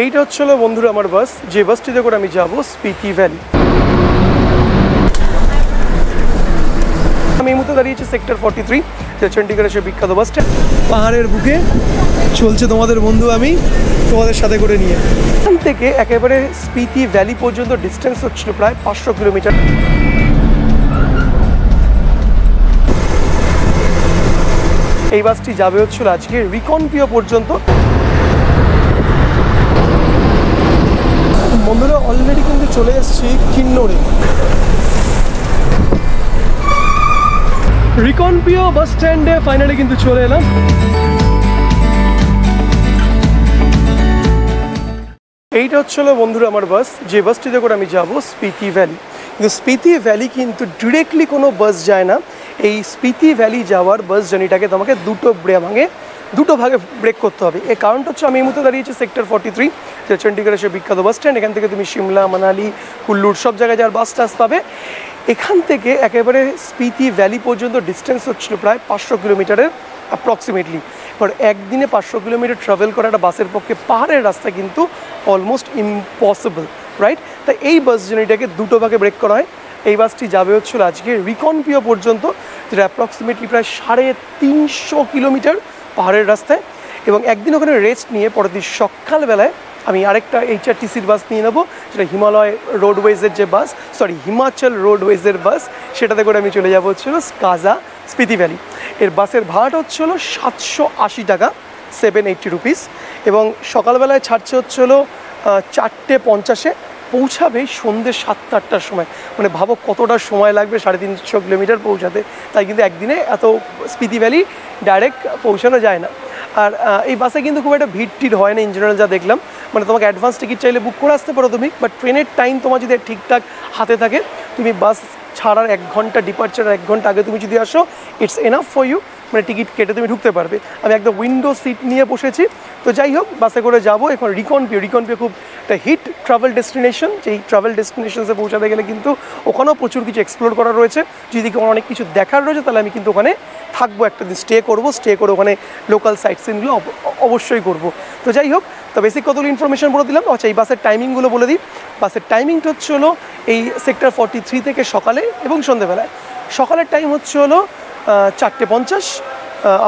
এইটা হচ্ছিল বন্ধুরা আমার বাস, যে বাসটিতে করে আমি যাব স্পিতি ভ্যালি। আমি এই মুহূর্তে দাঁড়িয়েছি সেক্টর 43, যে চণ্ডীগড়ের সে বিখ্যাত বাস স্ট্যান্ড। পাহাড়ের বুকে চলছে তোমাদের বন্ধু আমি তোমাদের সাথে করে নিয়ে। এখান থেকে একেবারে স্পিতি ভ্যালি পর্যন্ত ডিস্টেন্স হচ্ছিল প্রায় 500 কিলোমিটার। এই বাসটি যাবে হচ্ছিল আজকে রিকনপিও পর্যন্ত। বন্ধুরা অলরেডি কিন্তু চলে এসেছি কিন্নরে। রিকনপিও বাস স্ট্যান্ডে ফাইনালি কিন্তু চলে এলাম। এইটা হচ্ছিল বন্ধুরা আমার বাস, যে বাসটিতে করে আমি যাব স্পিতি ভ্যালি। কিন্তু স্পিতি ভ্যালি কিন্তু ডিরেক্টলি কোনো বাস যায় না। এই স্পিতি ভ্যালি যাওয়ার বাস জার্নিটাকে তোমাকে দুটো ভাগে ব্রেক করতে হবে। এই কারণটা হচ্ছে আমি এই মুহূর্তে দাঁড়িয়েছি সেক্টর 43, যে চণ্ডীগড়ের সে বিখ্যাত বাস স্ট্যান্ড। এখান থেকে তুমি সিমলা, মানালি, কুল্লুর সব জায়গায় যাওয়ার বাস টাস পাবে। এখান থেকে একেবারে স্পিতি ভ্যালি পর্যন্ত ডিস্টেন্স হচ্ছিল প্রায় 500 কিলোমিটারের অ্যাপ্রক্সিমেটলি। এবার একদিনে 500 কিলোমিটার ট্রাভেল করা একটা বাসের পক্ষে পাহাড়ের রাস্তা কিন্তু অলমোস্ট ইম্পসিবল, রাইট? তাই এই বাস জার্নিটাকে দুটো ভাগে ব্রেক করা হয়। এই বাসটি যাবে হচ্ছিল আজকে রিকনপিও পর্যন্ত, যেটা অ্যাপ্রক্সিমেটলি প্রায় 350 কিলোমিটার পাহাড়ের রাস্তায়। এবং একদিন ওখানে রেস্ট নিয়ে পরের দিন সকালবেলায় আমি আরেকটা HRTCর বাস নিয়ে নেবো, যেটা হিমাচল রোডওয়েজের বাস। সেটাতে করে আমি চলে যাবো হচ্ছিলো কাজা স্পিতি ভ্যালি। এর বাসের ভাড়াটা হচ্ছিল 780 টাকা, 780 রুপিস। এবং সকালবেলায় ছাড়ছে হচ্ছিলো 4:50, পৌঁছাবে সন্ধ্যে 7-8টার সময়। মানে ভাবো কতটা সময় লাগবে 350 কিলোমিটার পৌঁছাতে। তাই কিন্তু একদিনে এত স্পিতি ভ্যালি ডাইরেক্ট পৌঁছানো যায় না। আর এই বাসে কিন্তু খুব একটা ভিড় হয় না ইন জেনারেল, যা দেখলাম। মানে তোমাকে অ্যাডভান্স টিকিট চাইলে বুক করে আসতে পারো তুমি, বাট ট্রেনের টাইম তোমার যদি ঠিকঠাক হাতে থাকে, তুমি বাস ছাড়ার 1 ঘন্টা, ডিপার্চার 1 ঘন্টা আগে তুমি যদি আসো, ইটস এনাফ ফর ইউ। মানে টিকিট কেটে তুমি ঢুকতে পারবে। আমি একদম উইন্ডো সিট নিয়ে বসেছি। তো যাই হোক, বাসে করে যাবো এখন রিকনপিও খুব একটা হিট ট্রাভেল ডেস্টিনেশন। যেই ট্রাভেল ডেস্টিনেশনসে পৌঁছাতে গেলে কিন্তু ওখানেও প্রচুর কিছু এক্সপ্লোর করা রয়েছে। যদি অনেক কিছু দেখার রয়েছে, তাহলে আমি কিন্তু ওখানে থাকবো, একটা দিন স্টে করে ওখানে লোকাল সাইট সিনগুলো অবশ্যই করবো। তো যাই হোক, তো বেসিক কতগুলো ইনফরমেশন বলে দিলাম। আচ্ছা, এই বাসের টাইমিংগুলো বলে দিই। বাসের টাইমিংটা হচ্ছে হলো এই সেক্টর 43 থেকে সকালে এবং সন্ধ্যেবেলায়। সকালের টাইম হচ্ছে হলো 4:50,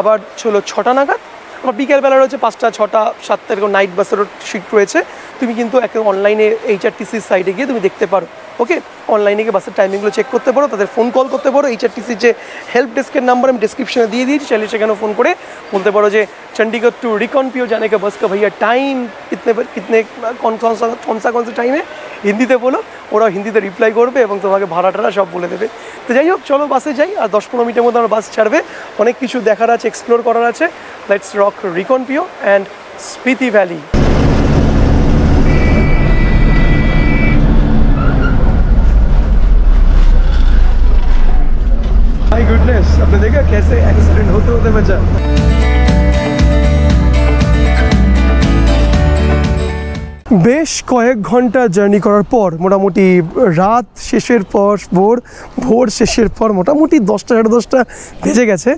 আবার ছিল 6টা নাগাদ। আবার বিকেলবেলা রয়েছে 5টা, 6টা, 7টা, এরকম নাইট বাসেরও শিফট রয়েছে। তুমি কিন্তু একটা অনলাইনে HRTCর সাইটে গিয়ে তুমি দেখতে পারো। ওকে, অনলাইনে গিয়ে বাসের টাইমিংগুলো চেক করতে পারো, তাদের ফোন কল করতে পারো। HRTCর যে হেল্প ডেস্কের নাম্বার আমি ডিসক্রিপশনে দিয়ে দিয়েছি, চাইলে সেখানেও ফোন করে বলতে পারো যে চণ্ডীগড় টু রিকনপিও जाने का बस का भैया टाइम कितने कौन सा टाइम है, হিন্দিতে বলো। ওরা হিন্দিতে রিপ্লাই করবে এবং তোমাকে ভাড়াটা সব বলে দেবে। তো যাই হোক, চলো বাসে যাই। আর 10-15 মিনিটের মধ্যে আমার বাস ছাড়বে। অনেক কিছু দেখার আছে, এক্সপ্লোর করার আছে। Let's rock রিকনপিও and Spiti valley. My goodness, आपने देखा कैसे एक्सीडेंट होते बचा। বেশ কয়েক ঘন্টা জার্নি করার পর, মোটামুটি রাত শেষের পর, ভোর শেষের পর মোটামুটি 10টা, 10:30 বেজে গেছে।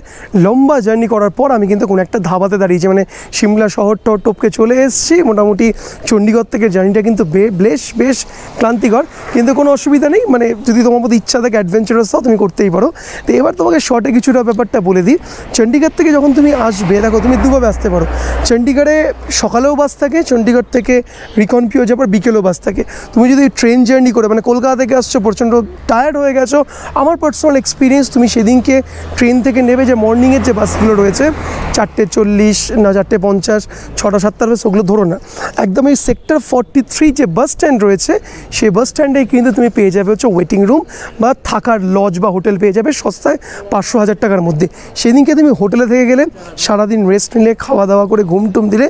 লম্বা জার্নি করার পর আমি কিন্তু কোনো একটা ধাবাতে দাঁড়িয়েছি। মানে সিমলা শহর টপকে চলে এসেছি। মোটামুটি চণ্ডীগড় থেকে জার্নিটা কিন্তু বেশ ক্লান্তিকর, কিন্তু কোনো অসুবিধা নেই। মানে যদি তোমার মধ্যে ইচ্ছা থাকে অ্যাডভেঞ্চারাস হও, তুমি করতেই পারো। তো এবার তোমাকে শর্টে কিছুটা ব্যাপারটা বলে দিই। চণ্ডীগড় থেকে যখন তুমি আসবে, দেখো তুমি দুভাবে আসতে পারো। চণ্ডীগড়ে সকালেও বাস থাকে, চণ্ডীগড় থেকে রিকনপিও যাবার বিকেলও বাস থাকে। তুমি যদি ট্রেন জার্নি করে, মানে কলকাতা থেকে আসছো, প্রচণ্ড টায়ার্ড হয়ে গেছো, আমার পার্সোনাল এক্সপিরিয়েন্স, তুমি সেদিনকে ট্রেন থেকে নেবে যে মর্নিংয়ের যে বাসগুলো রয়েছে 4:40 না 4:50, 6টা 7টার বাস, ওগুলো ধরো না। একদম এই সেক্টর 43 যে বাস স্ট্যান্ড রয়েছে, সেই বাস স্ট্যান্ডে কিন্তু তুমি পেয়ে যাবে হচ্ছে ওয়েটিং রুম বা থাকার লজ বা হোটেল পেয়ে যাবে সস্তায় 500-1000 টাকার মধ্যে। সেদিনকে তুমি হোটেলে থেকে গেলে, সারাদিন রেস্ট নিলে, খাওয়া দাওয়া করে ঘুমটুম দিলে,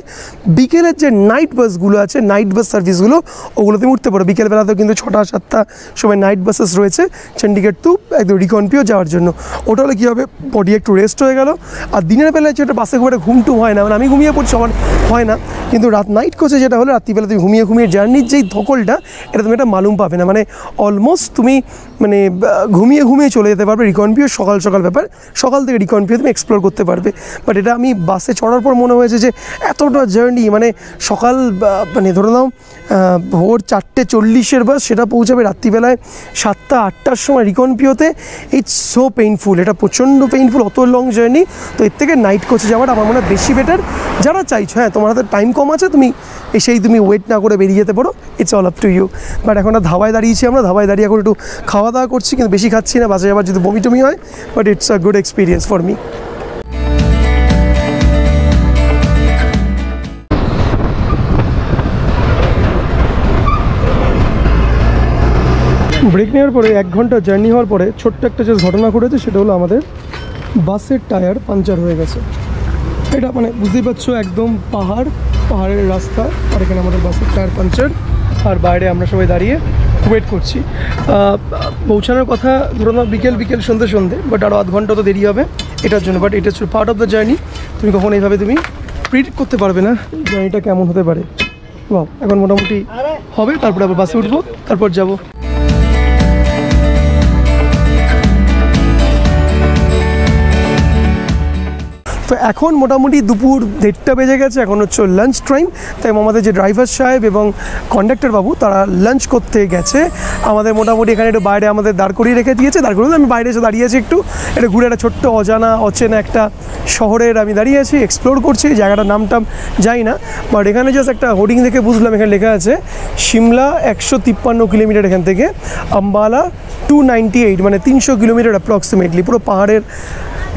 বিকেলের যে নাইট বাসগুলো আছে, নাইট বাস সার্ভিসগুলো, ওগুলো তুমি উঠতে পারো। বিকেলবেলাতেও কিন্তু 6টা 7টা সময় নাইট বাসেস রয়েছে চণ্ডীগড় টু একদম রিকনপিও যাওয়ার জন্য। ওটা হলে কী হবে, বডি একটু রেস্ট হয়ে গেল। আর দিনের বেলায় যেটা বাসে খুব একটা ঘুমটুম হয় না, মানে আমি ঘুমিয়ে পড়ছি, সবার হয় না, কিন্তু নাইট কোচে যেটা হলো, রাত্রিবেলা তুমি ঘুমিয়ে জার্নির যেই ধকলটা, এটা তুমি একটা মালুম পাবে না। মানে অলমোস্ট তুমি মানে ঘুমিয়ে চলে যেতে পারবে রিকনপিও। সকাল ব্যাপার, সকাল থেকে রিকনপিও তুমি এক্সপ্লোর করতে পারবে। বাট এটা আমি বাসে চড়ার পর মনে হয়েছে যে এতটা জার্নি, মানে সকাল, মানে ধরো ধরে নাও ভোর 4:40 বাস, সেটা পৌঁছাবে রাত্রিবেলায় 7টা-8টার সময় রিকনপিওতে। ইটস সো পেইনফুল, এটা প্রচণ্ড পেইনফুল, অত লং জার্নি। তো এর থেকে নাইট কোচে যাওয়াটা আমার মনে হয় বেশি বেটার। যারা চাইছো হ্যাঁ তোমার হাতে টাইম কম আছে, তুমি তুমি ওয়েট না করে বেরিয়ে যেতে পারো, it's all up to you. But এখন ধাবায় দাঁড়িয়েছি আমরা, ধাবায় দাঁড়িয়ে এখন একটু খাওয়া দাওয়া করছি, কিন্তু বেশি খাচ্ছি না, বাসে যাবার যদি বমি টমি হয়। But it's a good experience for me. Break নেওয়ার পরে 1 ঘন্টা জার্নি হওয়ার পরে ছোট্ট একটা যে ঘটনা ঘটেছে, সেটা হলো আমাদের বাসের টায়ার পাঞ্চার হয়ে গেছে। এটা মানে বুঝতেই পারছো, একদম পাহাড়ের রাস্তা, আর এখানে আমাদের বাসের টায়ার পাঞ্চার, আর বাইরে আমরা সবাই দাঁড়িয়ে ওয়েট করছি। পৌঁছানোর কথা ধরো না বিকেল সন্ধে, বাট আরও 1/2 ঘন্টা তো দেরি হবে এটার জন্য। বাট এটা হচ্ছে পার্ট অফ দ্য জার্নি, তুমি কখন এইভাবে তুমি প্রিডিক্ট করতে পারবে না জার্নিটা কেমন হতে পারে। এখন মোটামুটি হবে, তারপরে আবার বাসে উঠবো, তারপর যাবো। তো এখন মোটামুটি দুপুর 1:30 বেজে গেছে, এখন হচ্ছে লাঞ্চ টাইম। তাই আমাদের যে ড্রাইভার সাহেব এবং কন্ডাক্টর বাবু তারা লাঞ্চ করতে গেছে। আমাদের মোটামুটি এখানে একটু বাইরে আমাদের দাঁড় করিয়ে রেখে দিয়েছে, দাঁড় করিয়ে আমি বাইরে এসে দাঁড়িয়ে আছি, একটু ঘুরে একটা ছোট্ট অচেনা একটা শহরের আমি দাঁড়িয়ে আছি, এক্সপ্লোর করছি। জায়গাটার নামটাম যাই না, বাট এখানে জাস্ট একটা হোর্ডিং দেখে বুঝলাম, এখানে লেখা আছে সিমলা 153 কিলোমিটার এখান থেকে, আম্বালা 298, মানে 300 কিলোমিটার অ্যাপ্রক্সিমেটলি। পুরো পাহাড়ের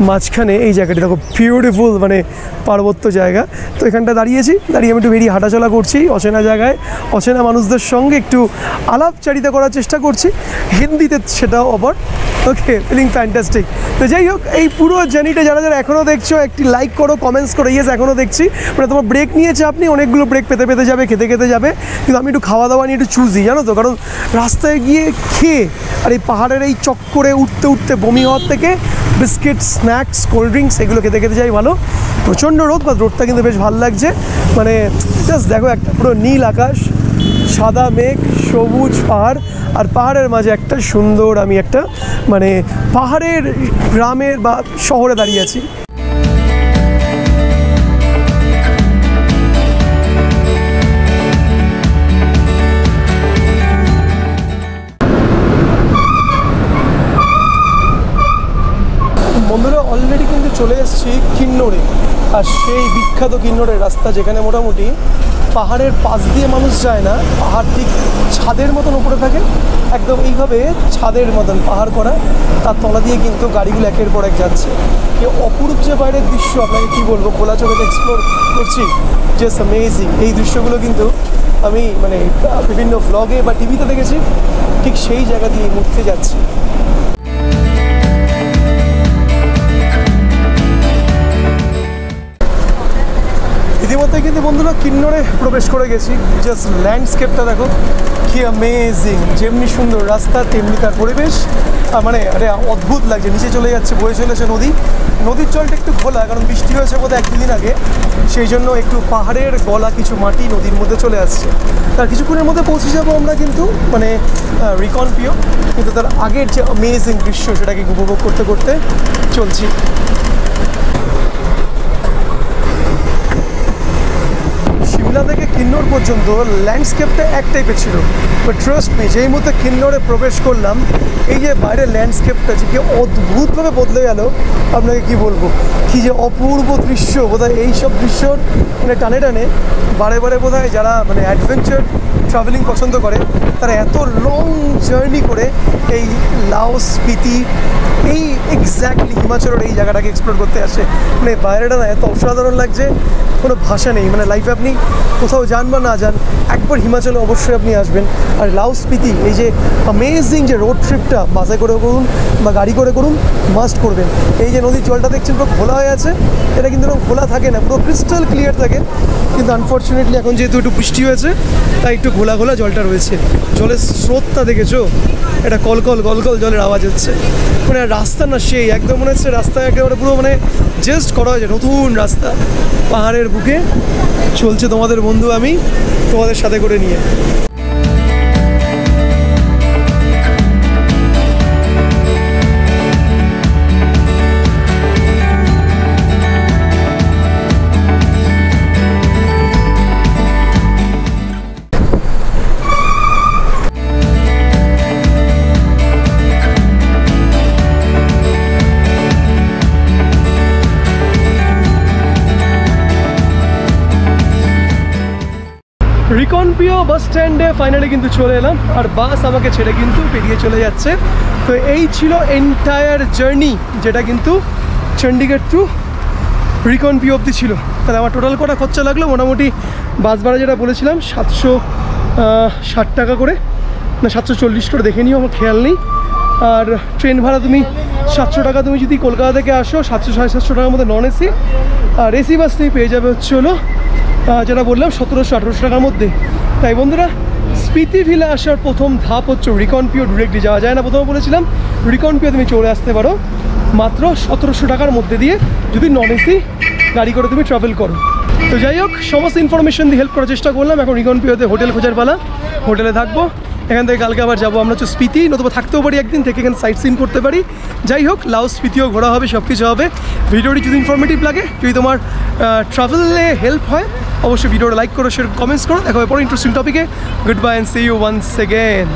মাঝখানে এই জায়গাটি দেখো, বিউটিফুল মানে পার্বত্য জায়গা। তো এখানটা দাঁড়িয়ে আমি একটু বেরিয়ে হাঁটাচলা করছি অচেনা জায়গায়, অচেনা মানুষদের সঙ্গে একটু আলাপচারিতা করার চেষ্টা করছি হিন্দিতে, সেটাও আবার ওকে, ফিলিং ফ্যান্টাস্টিক। তো যাই হোক, এই পুরো জার্নিটা যারা এখনও দেখছো একটি লাইক করো, কমেন্টস করো। ইয়েস, এখনও দেখছি, মানে তোমার ব্রেক নিয়েছে, আপনি অনেকগুলো ব্রেক পেতে যাবে, খেতে যাবে, কিন্তু আমি একটু খাওয়া দাওয়া নিয়ে একটু চুজি, জানো তো, কারণ রাস্তায় গিয়ে খেয়ে আর এই পাহাড়ের এই চক্করে উঠতে বমি হওয়ার থেকে বিস্কিট, স্ন্যাক্স, কোল্ড ড্রিঙ্কস এগুলো খেতে যাই ভালো। প্রচণ্ড রোদ, বা রোদটা কিন্তু বেশ ভালো লাগছে। মানে জাস্ট দেখো, একটা পুরো নীল আকাশ, সাদা মেঘ, সবুজ পাহাড়, আর পাহাড়ের মাঝে একটা সুন্দর, আমি একটা মানে পাহাড়ের গ্রামের বা শহরে দাঁড়িয়ে আছি। বন্ধুরা, অলরেডি কিন্তু চলে এসেছি কিন্নরে, আর সেই বিখ্যাত কিন্নরের রাস্তা, যেখানে মোটামুটি পাহাড়ের পাশ দিয়ে মানুষ যায় না, পাহাড় ঠিক ছাদের মতন উপরে থাকে, একদম এইভাবে ছাদের মতন পাহাড় করা, তার তলা দিয়ে কিন্তু গাড়িগুলো একের পর এক যাচ্ছে। এই অপরূপ যে বাইরের দৃশ্য, আপনাকে কী বলবো, খোলা চোখে এক্সপ্লোর করছি, জাস্ট অ্যামেজিং। এই দৃশ্যগুলো কিন্তু আমি মানে বিভিন্ন ভ্লগে বা টিভিতে দেখেছি, ঠিক সেই জায়গা দিয়ে এই মুহূর্তে যাচ্ছি। ইতিমধ্যে কিন্তু বন্ধুরা কিন্নরে প্রবেশ করে গেছি। জাস্ট ল্যান্ডস্কেপটা দেখো, কি অ্যামেজিং, যেমনি সুন্দর রাস্তা তেমনি তার পরিবেশ, মানে আরে অদ্ভুত লাগছে। নিচে চলে যাচ্ছে, বয়ে চলেছে নদীর জলটা একটু ঘোলা, কারণ বৃষ্টি হয়েছে বোধহয় 1-2 দিন আগে, সেই জন্য একটু পাহাড়ের গলা কিছু মাটি নদীর মধ্যে চলে আসছে। তার কিছুক্ষণের মধ্যে পৌঁছে যাবো আমরা কিন্তু মানে রিকনপিও, কিন্তু তার আগের যে অ্যামেজিং দৃশ্য সেটাকে উপভোগ করতে চলছি। সিমলা থেকে কিন্নর পর্যন্ত ল্যান্ডস্কেপটা এক টাইপের ছিল, বাট ট্রাস্ট মি, যেই মুহূর্তে কিন্নরে প্রবেশ করলাম, এই যে বাইরের ল্যান্ডস্কেপটা যে কি অদ্ভুতভাবে বদলে গেল, আপনাকে কি বলবো, কি যে অপূর্ব দৃশ্য। বোধহয় এইসব দৃশ্যর মানে টানে বারে বোধহয় যারা মানে অ্যাডভেঞ্চার ট্রাভেলিং পছন্দ করে, তারা এত লং জার্নি করে এই লাওস, স্পিতি, এই এক্স্যাক্টলি হিমাচলের এই জায়গাটাকে এক্সপ্লোর করতে আসে। মানে বাইরেটা না এত অসাধারণ লাগছে, কোনো ভাষা নেই। মানে লাইফে আপনি কোথাও যান বা না যান, একবার হিমাচলে অবশ্যই আপনি আসবেন। আর লাওস, স্পিতি, এই যে অ্যামেজিং যে রোড ট্রিপটা বাসে করে করুন বা গাড়ি করে করুন, মাস্ট করবেন। এই যে নদীর জলটা দেখছেন পুরো খোলা হয়ে আছে, এটা কিন্তু এরকম খোলা থাকে না, পুরো ক্রিস্টাল ক্লিয়ার থাকে, কিন্তু আনফর্চুনেটলি এখন যেহেতু একটু বৃষ্টি হয়েছে, তাই একটু ঘোলা জলটা রয়েছে। জলের স্রোতটা দেখেছো, এটা কলকল জলের আওয়াজ হচ্ছে। মানে রাস্তা না সেই একদম মনে হচ্ছে রাস্তা একেবারে পুরো মানে জাস্ট করা হয়েছে, নতুন রাস্তা পাহাড়ের বুকে চলছে তোমাদের বন্ধু আমি তোমাদের সাথে করে নিয়ে। রিকনপিও বাস স্ট্যান্ডে ফাইনালি কিন্তু চলে এলাম, আর বাস আমাকে ছেড়ে কিন্তু পেরিয়ে চলে যাচ্ছে। তো এই ছিল এন্টায়ার জার্নি, যেটা কিন্তু চণ্ডীগড় টু রিকনপিও অবধি ছিল। তাহলে আমার টোটাল কটা খরচা লাগলো, মোটামুটি বাস ভাড়া যেটা বলেছিলাম 760 টাকা করে, না 740 করে দেখে নিও, আমার খেয়াল নেই। আর ট্রেন ভাড়া তুমি 700 টাকা, তুমি যদি কলকাতা থেকে আসো 700-750 টাকার মধ্যে নন এসি। আর এসি বাস তুমি পেয়ে যাবে হচ্ছে হলো যেটা বললাম 1700-1800 টাকার মধ্যে। তাই বন্ধুরা, স্পিতি ভিলা আসার প্রথম ধাপ হচ্ছে রিকনপিও। ডিরেক্টলি যাওয়া যায় না, প্রথমে বলেছিলাম। রিকনপিও তুমি চলে আসতে পারো মাত্র 1700 টাকার মধ্যে দিয়ে, যদি নন এসি গাড়ি করে তুমি ট্রাভেল করো। তো যাই হোক, সমস্ত ইনফরমেশন দিয়ে হেল্প করার চেষ্টা করলাম। এখন রিকনপিওতে হোটেল খোঁজার পালা, হোটেলে থাকবো। এখান থেকে কালকে আবার যাবো আমরা হচ্ছে স্পিতি, নতুবা থাকতেও পারি একদিন থেকে, এখানে সাইট সিন করতে পারি। যাই হোক, লাও স্পিতিও ঘোরা হবে, সব কিছু হবে। ভিডিওটি যদি ইনফরমেটিভ লাগে, যদি তোমার ট্রাভেলে হেল্প হয়, অবশ্যই ভিডিওটা লাইক করো, শেয়ার, কমেন্টস করো। দেখা হবে পরে ইন্টারেস্টিং টপিকে। Good bye and see you once again.